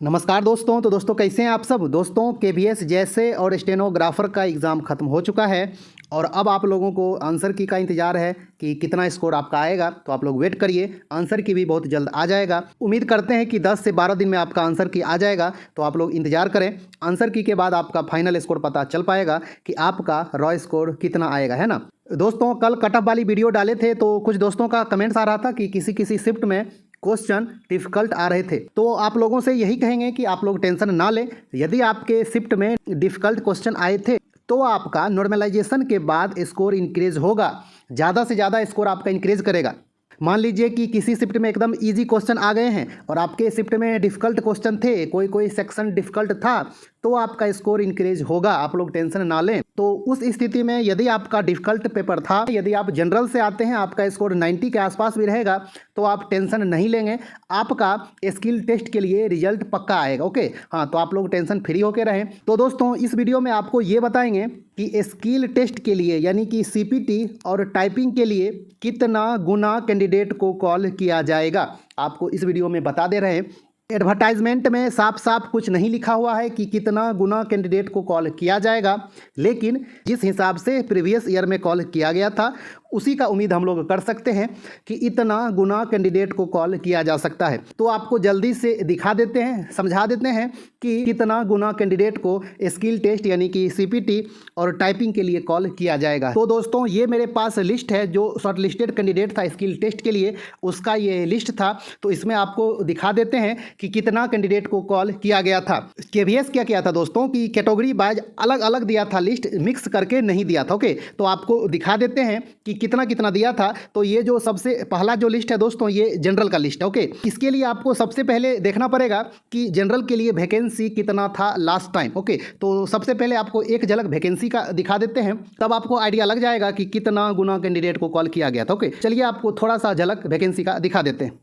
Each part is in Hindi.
नमस्कार दोस्तों। तो दोस्तों कैसे हैं आप सब। दोस्तों केवीएस जैसे और स्टेनोग्राफर का एग्ज़ाम ख़त्म हो चुका है और अब आप लोगों को आंसर की का इंतज़ार है कि कितना स्कोर आपका आएगा। तो आप लोग वेट करिए, आंसर की भी बहुत जल्द आ जाएगा। उम्मीद करते हैं कि 10 से 12 दिन में आपका आंसर की आ जाएगा। तो आप लोग इंतज़ार करें, आंसर की के बाद आपका फाइनल स्कोर पता चल पाएगा कि आपका रॉ स्कोर कितना आएगा, है ना। दोस्तों कल कट ऑफ वाली वीडियो डाले थे तो कुछ दोस्तों का कमेंट्स आ रहा था कि किसी किसी शिफ्ट में क्वेश्चन डिफ़िकल्ट आ रहे थे। तो आप लोगों से यही कहेंगे कि आप लोग टेंशन ना लें। यदि आपके शिफ्ट में डिफ़िकल्ट क्वेश्चन आए थे तो आपका नॉर्मलाइजेशन के बाद स्कोर इंक्रीज होगा, ज़्यादा से ज़्यादा स्कोर आपका इंक्रीज करेगा। मान लीजिए कि किसी शिफ्ट में एकदम इजी क्वेश्चन आ गए हैं और आपके शिफ्ट में डिफ़िकल्ट क्वेश्चन थे, कोई कोई सेक्शन डिफ़िकल्ट था, तो आपका स्कोर इंक्रीज होगा, आप लोग टेंशन ना लें। तो उस स्थिति में यदि आपका डिफ़िकल्ट पेपर था, यदि आप जनरल से आते हैं, आपका स्कोर 90 के आसपास भी रहेगा तो आप टेंशन नहीं लेंगे, आपका स्किल टेस्ट के लिए रिजल्ट पक्का आएगा। ओके हाँ, तो आप लोग टेंशन फ्री होकर रहें। तो दोस्तों इस वीडियो में आपको ये बताएंगे कि स्किल टेस्ट के लिए यानी कि सीपीटी और टाइपिंग के लिए कितना गुना कैंडिडेट को कॉल किया जाएगा, आपको इस वीडियो में बता दे रहे हैं। एडवर्टाइजमेंट में साफ साफ कुछ नहीं लिखा हुआ है कि कितना गुना कैंडिडेट को कॉल किया जाएगा, लेकिन जिस हिसाब से प्रीवियस ईयर में कॉल किया गया था उसी का उम्मीद हम लोग कर सकते हैं कि इतना गुना कैंडिडेट को कॉल किया जा सकता है। तो आपको जल्दी से दिखा देते हैं, समझा देते हैं कि कितना गुना कैंडिडेट को स्किल टेस्ट यानी कि सीपीटी और टाइपिंग के लिए कॉल किया जाएगा। तो दोस्तों ये मेरे पास लिस्ट है, जो शॉर्ट लिस्टेड कैंडिडेट था स्किल टेस्ट के लिए उसका ये लिस्ट था। तो इसमें आपको दिखा देते हैं कि कितना कैंडिडेट को कॉल किया गया था। केवीएस क्या किया था दोस्तों कि कैटेगरी वाइज अलग अलग दिया था, लिस्ट मिक्स करके नहीं दिया था। ओके तो आपको दिखा देते हैं कि कितना कितना दिया था। तो ये जो सबसे पहला जो लिस्ट है दोस्तों, ये जनरल का लिस्ट है। ओके इसके लिए आपको सबसे पहले देखना पड़ेगा कि जनरल के लिए वैकेंसी कितना था लास्ट टाइम। ओके तो सबसे पहले आपको एक झलक वैकेंसी का दिखा देते हैं, तब आपको आइडिया लग जाएगा कि कितना गुना कैंडिडेट को कॉल किया गया था। ओके चलिए आपको थोड़ा सा झलक वैकेंसी का दिखा देते हैं।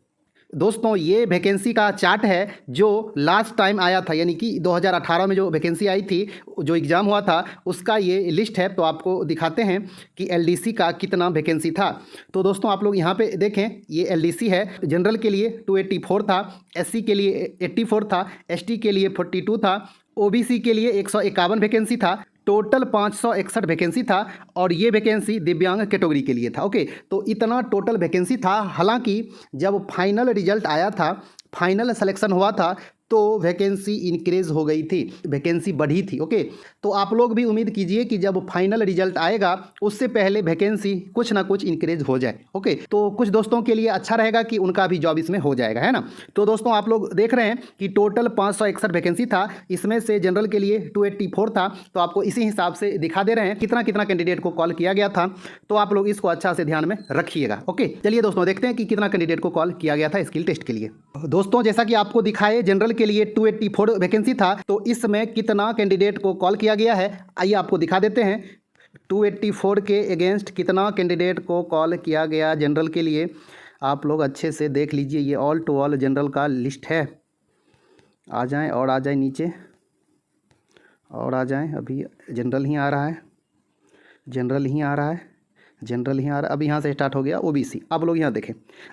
दोस्तों ये वैकेंसी का चार्ट है जो लास्ट टाइम आया था, यानी कि 2018 में जो वैकेंसी आई थी, जो एग्ज़ाम हुआ था उसका ये लिस्ट है। तो आपको दिखाते हैं कि एलडीसी का कितना वैकेंसी था। तो दोस्तों आप लोग यहाँ पे देखें, ये एलडीसी है। जनरल के लिए 284 था, एससी के लिए 84 था, एसटी के लिए 42 था, ओबीसी के लिए 151 वैकेंसी था, टोटल 561 वैकेंसी था और ये वैकेंसी दिव्यांग कैटेगरी के लिए था। ओके तो इतना टोटल वैकेंसी था। हालांकि जब फाइनल रिजल्ट आया था, फाइनल सिलेक्शन हुआ था तो वैकेंसी इंक्रीज हो गई थी, वैकेंसी बढ़ी थी। ओके तो आप लोग भी उम्मीद कीजिए कि जब फाइनल रिजल्ट आएगा उससे पहले वैकेंसी कुछ ना कुछ इंक्रीज हो जाए। ओके तो कुछ दोस्तों के लिए अच्छा रहेगा कि उनका भी जॉब इसमें हो जाएगा, है ना। तो दोस्तों आप लोग देख रहे हैं कि टोटल 561 वैकेंसी था, इसमें से जनरल के लिए 284 था। तो आपको इसी हिसाब से दिखा दे रहे हैं कितना कितना कैंडिडेट को कॉल किया गया था। तो आप लोग इसको अच्छा से ध्यान में रखिएगा। ओके चलिए दोस्तों देखते हैं कि कितना कैंडिडेट को कॉल किया गया था स्किल टेस्ट के लिए। दोस्तों जैसा कि आपको दिखाए जनरल के लिए 284 वैकेंसी था, तो इसमें कितना कैंडिडेट को कॉल किया गया है आइए आपको दिखा देते हैं। 284 के अगेंस्ट कितना कैंडिडेट को कॉल किया गया जनरल के लिए, आप लोग अच्छे से देख लीजिए। ये ऑल टू ऑल जनरल का लिस्ट है। आ जाएं और आ जाएं नीचे और आ जाएं, अभी जनरल ही आ रहा है, जनरल ही आ रहा है, जनरल ही आ रहा है। अब यहाँ से स्टार्ट हो गया ओबीसी। अब लोग यहाँ देखें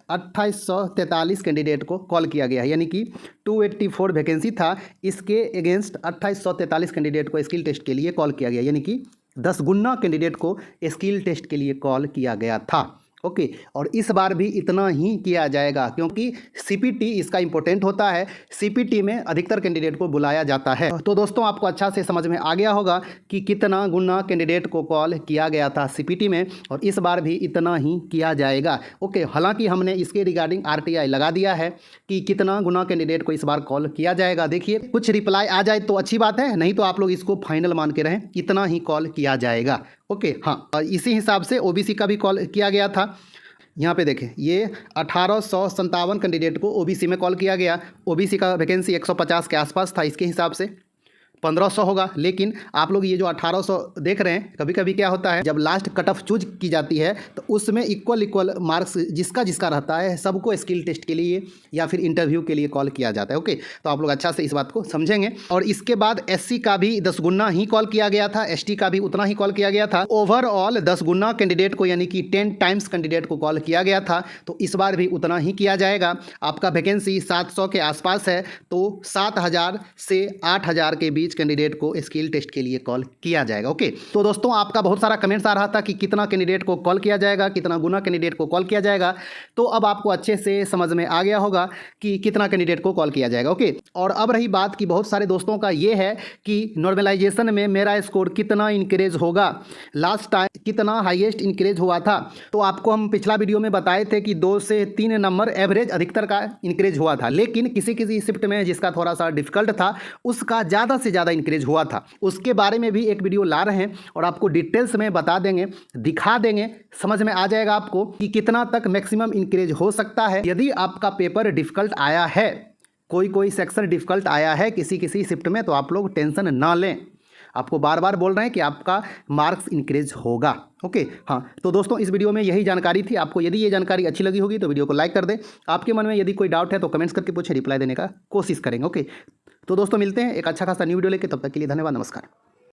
2843 कैंडिडेट को कॉल किया गया है, यानी कि 284 वैकेंसी था, इसके अगेंस्ट 2843 कैंडिडेट को स्किल टेस्ट के लिए कॉल किया गया, यानी कि 10 गुना कैंडिडेट को स्किल टेस्ट के लिए कॉल किया गया था। ओके और इस बार भी इतना ही किया जाएगा क्योंकि सीपीटी इसका इंपॉर्टेंट होता है, सीपीटी में अधिकतर कैंडिडेट को बुलाया जाता है। तो दोस्तों आपको अच्छा से समझ में आ गया होगा कि कितना गुना कैंडिडेट को कॉल किया गया था सीपीटी में, और इस बार भी इतना ही किया जाएगा। ओके हालांकि हमने इसके रिगार्डिंग आरटीआई लगा दिया है कि कितना गुना कैंडिडेट को इस बार कॉल किया जाएगा। देखिए कुछ रिप्लाई आ जाए तो अच्छी बात है, नहीं तो आप लोग इसको फाइनल मान के रहें, इतना ही कॉल किया जाएगा। ओके हाँ इसी हिसाब से ओबीसी का भी कॉल किया गया था। यहाँ पे देखें ये 1857 कैंडिडेट को ओबीसी में कॉल किया गया। ओबीसी का वैकेंसी 150 के आसपास था इसके हिसाब से। 1500 होगा। लेकिन आप लोग ये जो 1800 देख रहे हैं, कभी कभी क्या होता है जब लास्ट कट ऑफ चूज की जाती है तो उसमें इक्वल मार्क्स जिसका जिसका रहता है सबको स्किल टेस्ट के लिए या फिर इंटरव्यू के लिए कॉल किया जाता है। ओके, तो आप लोग अच्छा से इस बात को समझेंगे। और इसके बाद SC का भी 10 गुना ही कॉल किया गया था, ST का भी उतना ही कॉल किया गया था। ओवरऑल 10 गुना कैंडिडेट को यानी कि 10 टाइम्स कैंडिडेट को कॉल किया गया था, तो इस बार भी उतना ही किया जाएगा। आपका वैकेंसी 700 के आसपास है, तो 7000 से 8000 के बीच कैंडिडेट को स्किल टेस्ट के लिए कॉल किया जाएगा। ओके, तो दोस्तों आपका बहुत सारा कमेंट्स आ रहा था कि कितना कैंडिडेट को कॉल किया जाएगा, कितना गुना कैंडिडेट को कॉल किया जाएगा। तो अब आपको अच्छे से समझ में आ गया होगा कि कितना कैंडिडेट को कॉल किया जाएगा। ओके, और अब रही बात कि बहुत सारे दोस्तों का ये है कि नॉर्मलाइजेशन में मेरा स्कोर कितना इंक्रीज होगा, लास्ट टाइम कितना हाईएस्ट इंक्रीज हुआ था। तो आपको हम पिछला वीडियो में बताए थे कि 2 से 3 नंबर एवरेज अधिकतर का इंक्रीज हुआ था, लेकिन किसी किसी शिफ्ट में जिसका थोड़ा सा डिफिकल्ट था उसका ज़्यादा से ज़्यादा इंक्रीज हुआ था। उसके बारे में भी एक वीडियो ला रहे हैं और आपको डिटेल्स में बता देंगे, दिखा देंगे, समझ में आ जाएगा आपको कि कितना तक मैक्सिमम इंक्रीज हो सकता है। यदि आपका पेपर डिफिकल्ट आया है, कोई सेक्शन डिफिकल्ट आया है किसी किसी शिफ्ट में, तो आप लोग टेंशन ना लें। आपको बार बार बोल रहे हैं कि आपका मार्क्स इंक्रीज होगा। ओके, हाँ, तो दोस्तों इस वीडियो में यही जानकारी थी। आपको यदि ये जानकारी अच्छी लगी होगी तो वीडियो को लाइक कर दें। आपके मन में यदि कोई डाउट है तो कमेंट्स करके पूछे, रिप्लाई देने का कोशिश करेंगे। ओके, तो दोस्तों मिलते हैं एक अच्छा खासा न्यू वीडियो लेके, तब तक के लिए धन्यवाद, नमस्कार।